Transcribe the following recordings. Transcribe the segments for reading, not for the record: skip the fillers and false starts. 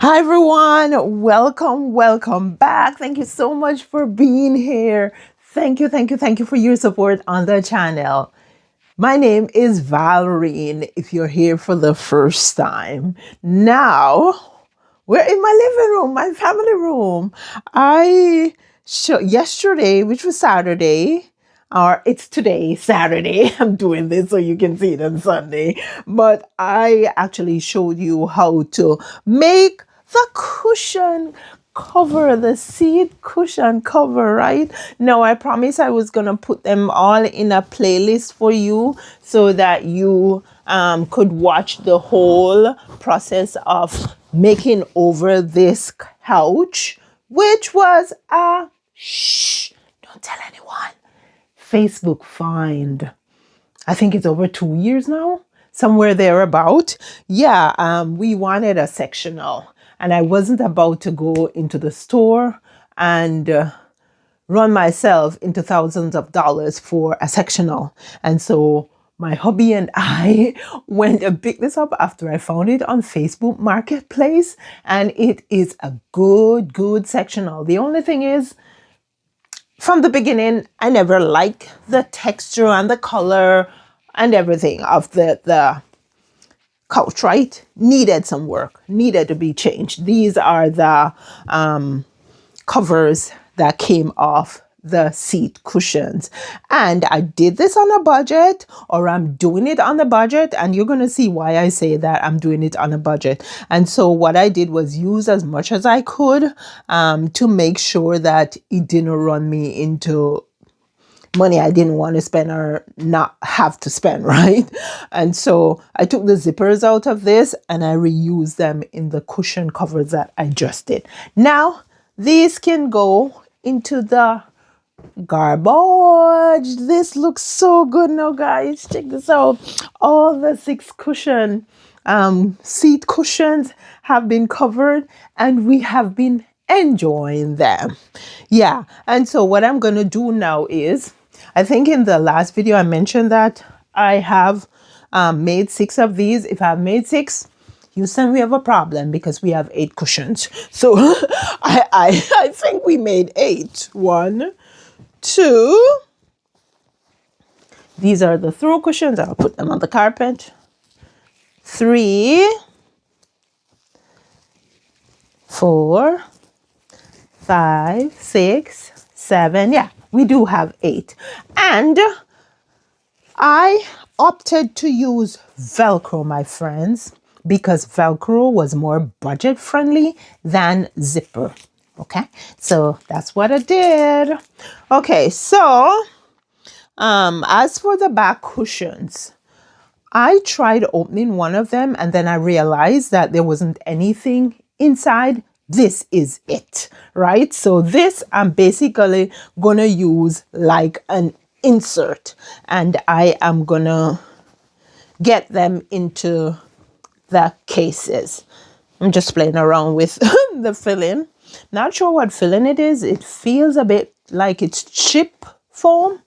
Hi everyone, welcome back. Thank you so much for being here. Thank you for your support on the channel. My name is Valerie if you're here for the first time. Now, we're in my living room, my family room. I yesterday, which was Saturday, or it's today, Saturday. I'm doing this so you can see it on Sunday. But I actually showed you how to make the cushion cover, the seat cushion cover, right? Now, I promised I was going to put them all in a playlist for you so that you could watch the whole process of making over this couch, which was a don't tell anyone. Facebook find. I think it's over 2 years now, somewhere thereabout. Yeah, we wanted a sectional, and I wasn't about to go into the store and run myself into thousands of dollars for a sectional. And so my hubby and I went and picked this up after I found it on Facebook Marketplace, and it is a good sectional. The only thing is, from the beginning, I never liked the texture and the color and everything of the couch, right? Needed some work, needed to be changed. These are the covers that came off the seat cushions. And I did this on a budget, or I'm doing it on a budget, and you're going to see why I say that I'm doing it on a budget. And so what I did was use as much as I could to make sure that it didn't run me into money I didn't want to spend or not have to spend, right? And so I took the zippers out of this and I reused them in the cushion covers that I just did. Now, these can go into the garbage. This looks so good now, guys. Check this out. All the 6 cushion seat cushions have been covered and we have been enjoying them. Yeah. And so what I'm going to do now is, I think in the last video I mentioned that I have made 6 of these. If I've made 6, Houston, we have a problem because we have 8 cushions. So I think we made 8. 1, 2. These are the throw cushions. I'll put them on the carpet. 3, 4, 5, 6, 7. Yeah, we do have 8. And I opted to use Velcro, my friends, because Velcro was more budget friendly than zipper. Okay, so that's what I did. Okay, so as for the back cushions, I tried opening one of them and then I realized that there wasn't anything inside. This is it, right? So this I'm basically gonna use like an insert, and I am gonna get them into the cases. I'm just playing around with the filling. Not sure what filling it is. It feels a bit like it's chip foam,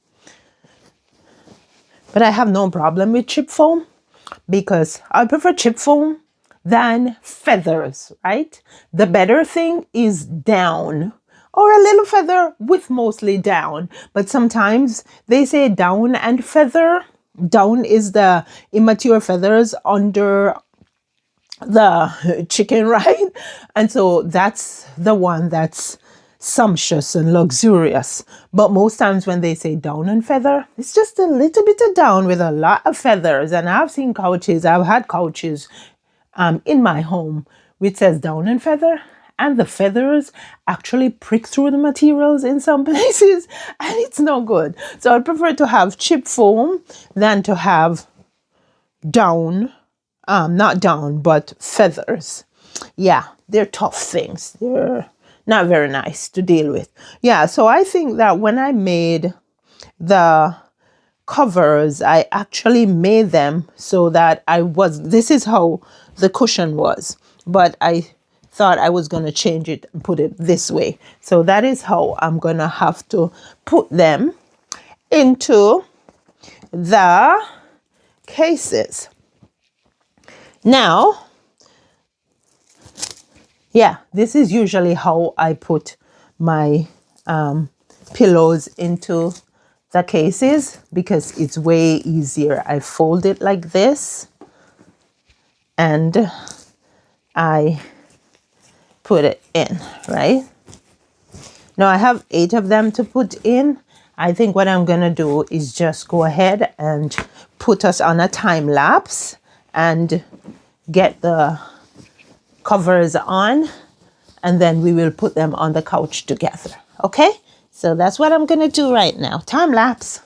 but I have no problem with chip foam because I prefer chip foam than feathers, right? The better thing is down, or a little feather with mostly down. But sometimes they say down and feather. Down is the immature feathers under the chicken, right? And so that's the one that's sumptuous and luxurious. But most times when they say down and feather, it's just a little bit of down with a lot of feathers. And I've seen couches, I've had couches in my home which says down and feather, and the feathers actually prick through the materials in some places, and it's no good. So I prefer to have chip foam than to have down, not down, but feathers. Yeah, they're tough things. They're not very nice to deal with. Yeah, so I think that when I made the covers, I actually made them so that this is how the cushion was, but I thought I was going to change it and put it this way. So that is how I'm going to have to put them into the cases. Now, yeah, this is usually how I put my pillows into the cases because it's way easier. I fold it like this and I put it in, right? Now I have 8 of them to put in. I think what I'm gonna do is just go ahead and put us on a time lapse and get the covers on, and then we will put them on the couch together. Okay, so that's what I'm gonna do right now. Time lapse.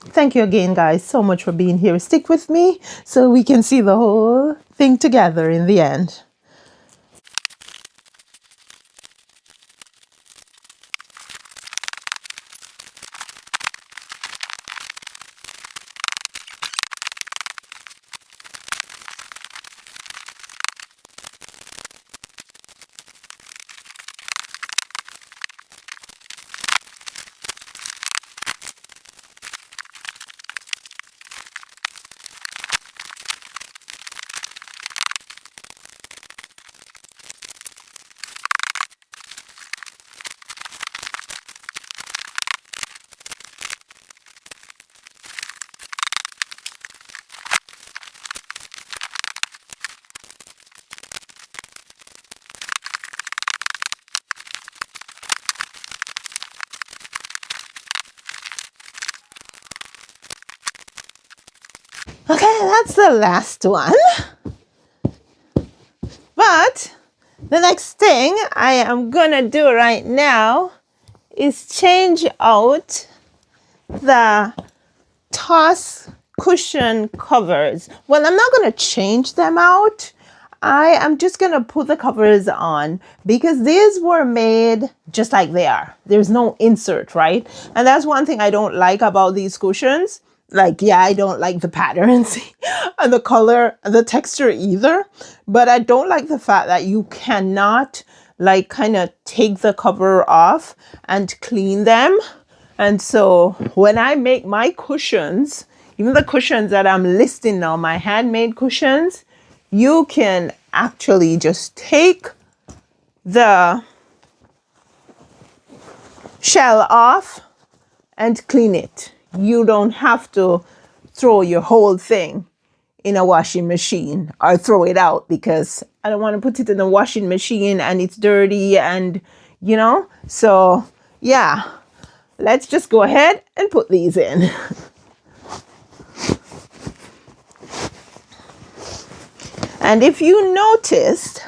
Thank you again, guys, so much for being here. Stick with me so we can see the whole thing together in the end. Okay, that's the last one. But the next thing I am gonna do right now is change out the toss cushion covers. Well, I'm not gonna change them out. I am just gonna put the covers on because these were made just like they are. There's no insert, right? And that's one thing I don't like about these cushions. Like, yeah, I don't like the patterns and the color and the texture either. But I don't like the fact that you cannot like kind of take the cover off and clean them. And so when I make my cushions, even the cushions that I'm listing now, my handmade cushions, you can actually just take the shell off and clean it. You don't have to throw your whole thing in a washing machine or throw it out because I don't want to put it in a washing machine and it's dirty and, you know, so yeah, let's just go ahead and put these in. And if you noticed,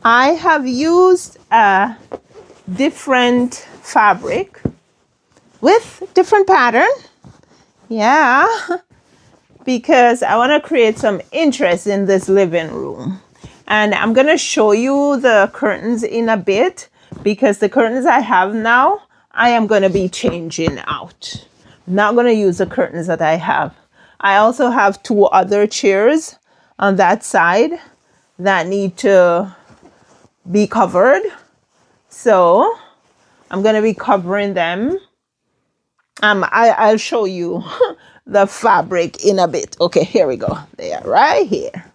I have used a different fabric with different pattern. Yeah, because I want to create some interest in this living room. And I'm going to show you the curtains in a bit because the curtains I have now, I am going to be changing out. I'm not going to use the curtains that I have. I also have 2 other chairs on that side that need to be covered. So I'm going to be covering them. I'll show you the fabric in a bit. Okay, here we go. They are right here.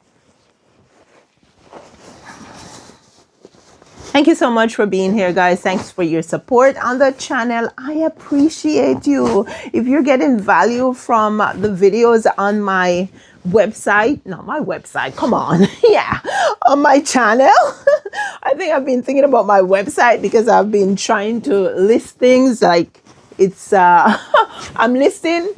Thank you so much for being here, guys. Thanks for your support on the channel. I appreciate you. If you're getting value from the videos on my website, not my website, come on. Yeah, on my channel. I think I've been thinking about my website because I've been trying to list things like it's, I'm listing,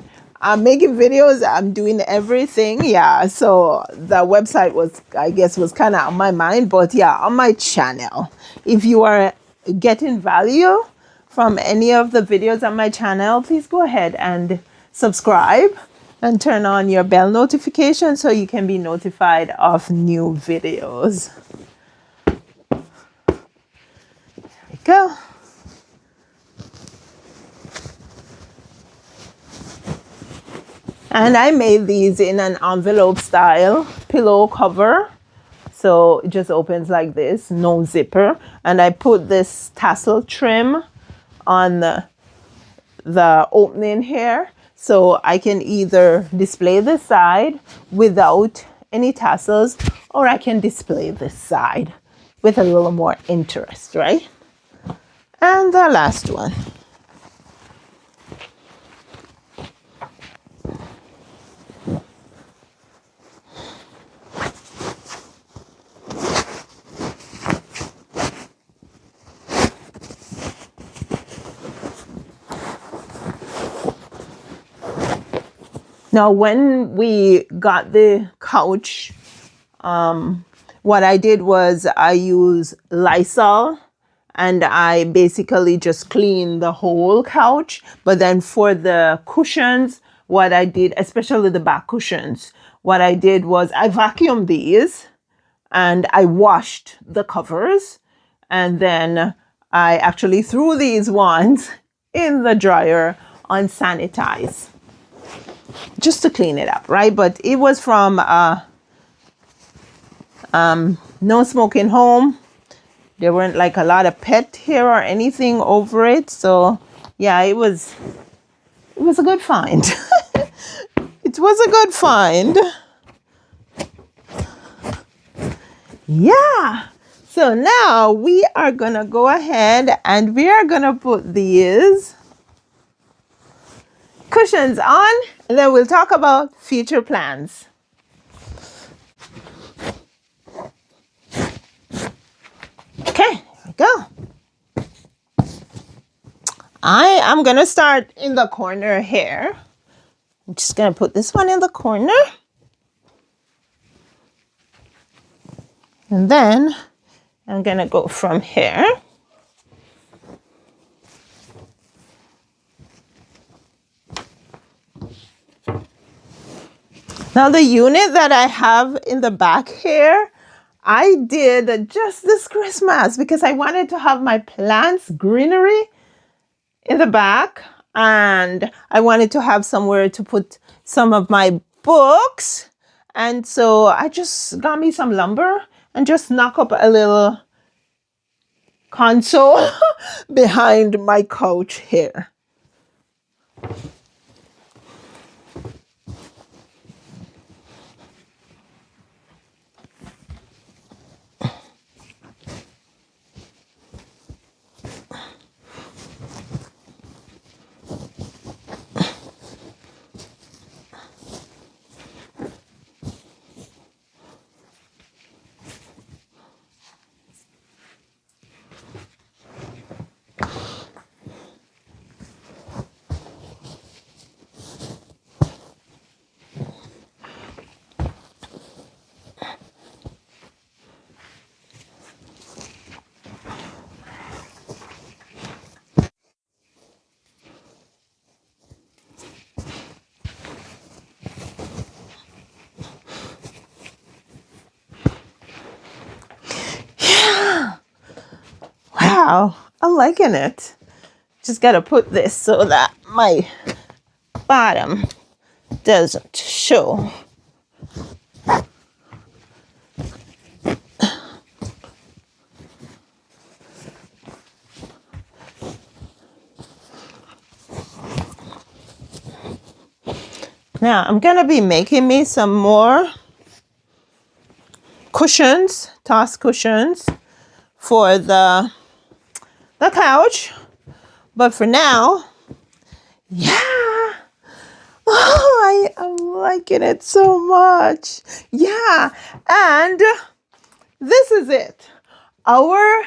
I'm making videos, I'm doing everything. Yeah, so the website was, I guess, was kind of on my mind, but yeah, on my channel. If you are getting value from any of the videos on my channel, please go ahead and subscribe and turn on your bell notification so you can be notified of new videos. There we go. And I made these in an envelope style pillow cover. So it just opens like this, no zipper. And I put this tassel trim on the opening here. So I can either display this side without any tassels, or I can display this side. with a little more interest, right? And the last one. Now, when we got the couch, what I did was I used Lysol and I basically just cleaned the whole couch. But then for the cushions, what I did, especially the back cushions, what I did was I vacuumed these and I washed the covers. And then I actually threw these ones in the dryer on sanitize, just to clean it up, right? But it was from No Smoking Home. There weren't like a lot of pet hair or anything over it. So yeah, it was a good find. It was a good find. Yeah. So now we are gonna go ahead and we are gonna put these cushions on, and then we'll talk about future plans. Okay, here we go. I am gonna start in the corner here. I'm just gonna put this one in the corner. And then I'm gonna go from here. Now the unit that I have in the back here, I did just this Christmas because I wanted to have my plants greenery in the back, and I wanted to have somewhere to put some of my books. And so I just got me some lumber and just knock up a little console behind my couch here. Wow, I'm liking it. Just gotta put this so that my bottom doesn't show. Now I'm gonna be making me some more cushions, toss cushions for the couch. But for now, yeah. Oh, I am liking it so much. Yeah. And this is it. Our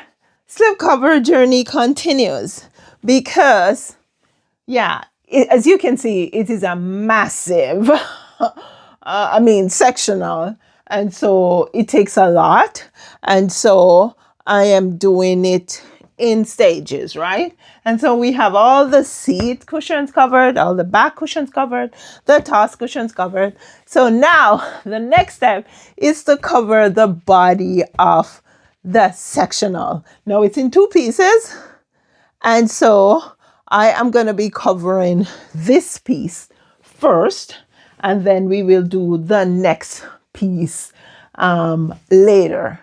slipcover journey continues because, yeah, as you can see, it is a massive, sectional. And so it takes a lot. And so I am doing it in stages, right? And so we have all the seat cushions covered, all the back cushions covered, the toss cushions covered. So now the next step is to cover the body of the sectional. Now it's in two pieces. And so I am going to be covering this piece first, and then we will do the next piece later.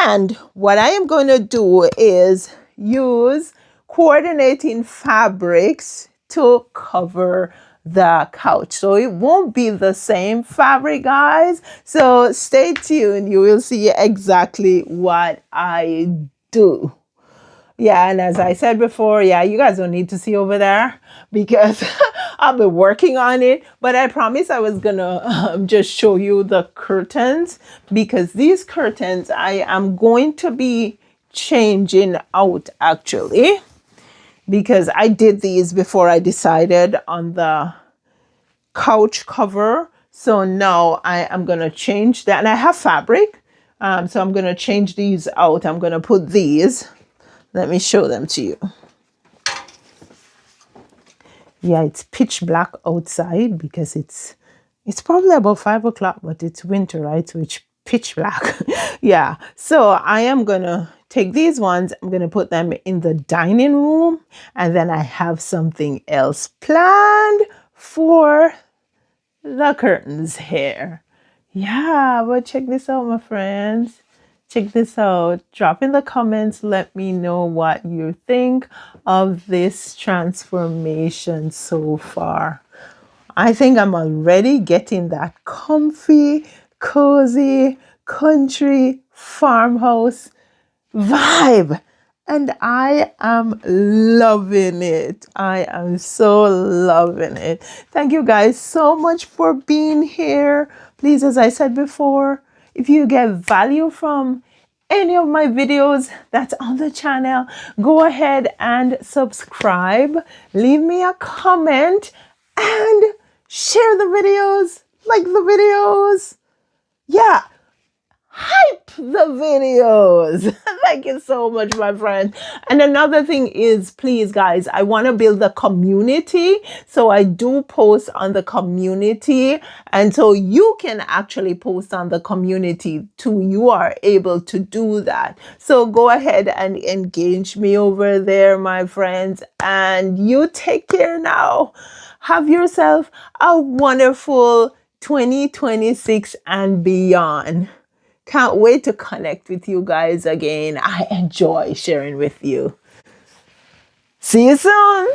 And what I am going to do is use coordinating fabrics to cover the couch. So it won't be the same fabric, guys. So stay tuned. You will see exactly what I do. Yeah, and as I said before, yeah, you guys don't need to see over there because I'll be working on it. But I promise I was gonna just show you the curtains, because these curtains I am going to be changing out actually, because I did these before I decided on the couch cover. So now I am gonna change that, and I have fabric. So I'm gonna change these out. I'm gonna put these. Let me show them to you. Yeah, it's pitch black outside because it's probably about 5 o'clock, but it's winter, right? So it's pitch black. Yeah. So I am gonna take these ones. I'm gonna put them in the dining room, and then I have something else planned for the curtains here. Yeah, but check this out, my friends. Check this out. Drop in the comments. Let me know what you think of this transformation so far. I think I'm already getting that comfy, cozy, country farmhouse vibe. And I am loving it. I am so loving it. Thank you guys so much for being here. Please, as I said before, if you get value from any of my videos that's on the channel, go ahead and subscribe. Leave me a comment and share the videos. Like the videos. Yeah. Hype the videos. Thank you so much, my friend. And another thing is, please guys, I want to build a community. So I do post on the community, and so you can actually post on the community too. You are able to do that. So go ahead and engage me over there, my friends, and you take care now. Have yourself a wonderful 2026 and beyond. Can't wait to connect with you guys again. I enjoy sharing with you. See you soon.